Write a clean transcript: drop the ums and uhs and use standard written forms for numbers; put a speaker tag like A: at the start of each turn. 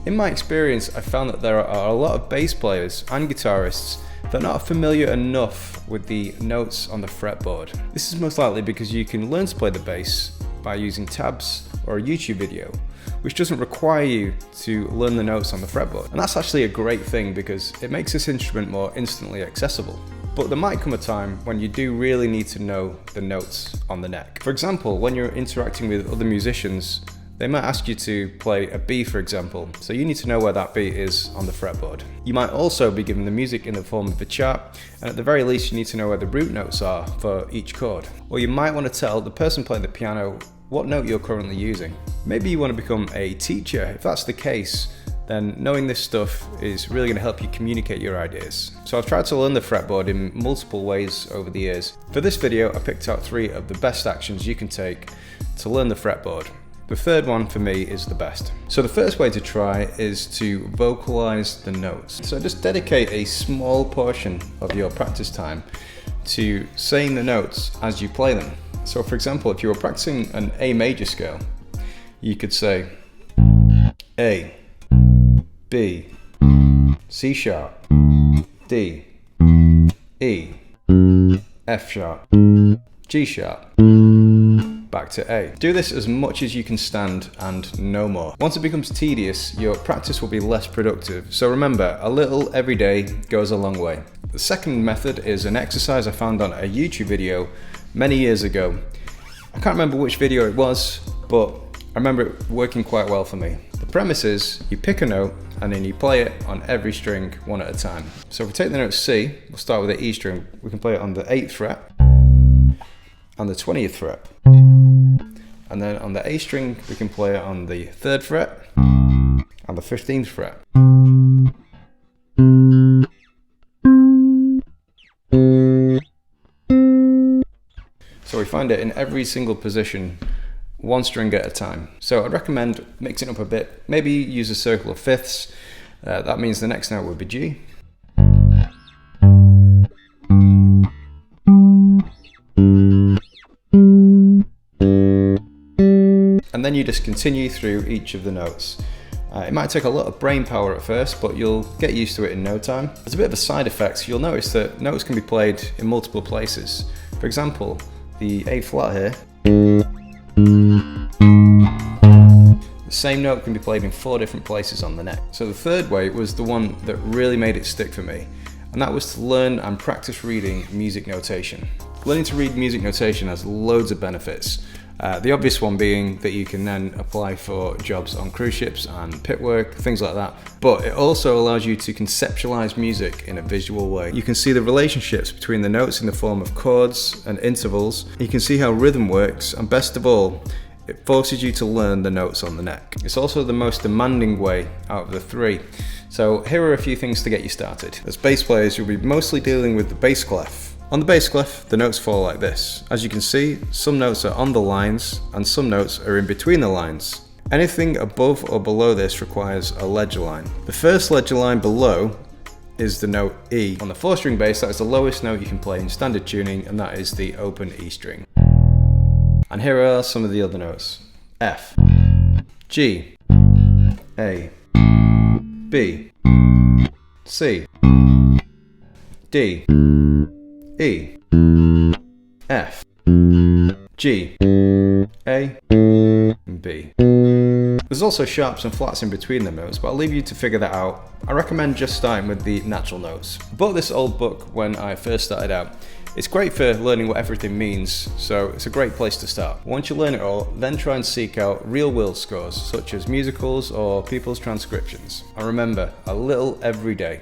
A: In my experience, I found that there are a lot of bass players and guitarists that are not familiar enough with the notes on the fretboard. This is most likely because you can learn to play the bass by using tabs or a YouTube video, which doesn't require you to learn the notes on the fretboard. And that's actually a great thing because it makes this instrument more instantly accessible. But there might come a time when you do really need to know the notes on the neck. For example, when you're interacting with other musicians, they might ask you to play a B, for example, so you need to know where that B is on the fretboard. You might also be given the music in the form of a chart, and at the very least you need to know where the root notes are for each chord. Or you might want to tell the person playing the piano what note you're currently using. Maybe you want to become a teacher. If that's the case, then knowing this stuff is really going to help you communicate your ideas. So I've tried to learn the fretboard in multiple ways over the years. For this video, I picked out 3 of the best actions you can take to learn the fretboard. The third one for me is the best. So the first way to try is to vocalize the notes. So just dedicate a small portion of your practice time to saying the notes as you play them. So for example, if you were practicing an A major scale, you could say A, B, C sharp, D, E, F sharp, G sharp, back to A. Do this as much as you can stand and no more. Once it becomes tedious, your practice will be less productive. So remember, a little every day goes a long way. The second method is an exercise I found on a YouTube video many years ago. I can't remember which video it was, but I remember it working quite well for me. The premise is you pick a note and then you play it on every string one at a time. So if we take the note C, we'll start with the E string. We can play it on the 8th fret and the 20th fret. And then on the A string, we can play it on the 3rd fret and the 15th fret. So we find it in every single position, one string at a time. So I'd recommend mixing up a bit. Maybe use a circle of fifths. That means the next note would be G. And then you just continue through each of the notes. It might take a lot of brain power at first, but you'll get used to it in no time. There's a bit of a side effect. You'll notice that notes can be played in multiple places. For example, the A flat here, the same note can be played in 4 different places on the neck. So the third way was the one that really made it stick for me, and that was to learn and practice reading music notation. Learning to read music notation has loads of benefits. The obvious one being that you can then apply for jobs on cruise ships and pit work, things like that. But it also allows you to conceptualize music in a visual way. You can see the relationships between the notes in the form of chords and intervals. You can see how rhythm works, and best of all, it forces you to learn the notes on the neck. It's also the most demanding way out of the 3. So here are a few things to get you started. As bass players, you'll be mostly dealing with the bass clef. On the bass clef, the notes fall like this. As you can see, some notes are on the lines and some notes are in between the lines. Anything above or below this requires a ledger line. The first ledger line below is the note E. On the 4-string bass, that is the lowest note you can play in standard tuning, and that is the open E string. And here are some of the other notes. F, G, A, B, C, D, E, F, G, A, and B. There's also sharps and flats in between the notes, but I'll leave you to figure that out. I recommend just starting with the natural notes. I bought this old book when I first started out. It's great for learning what everything means, so it's a great place to start. Once you learn it all, then try and seek out real-world scores, such as musicals or people's transcriptions. And remember, a little every day.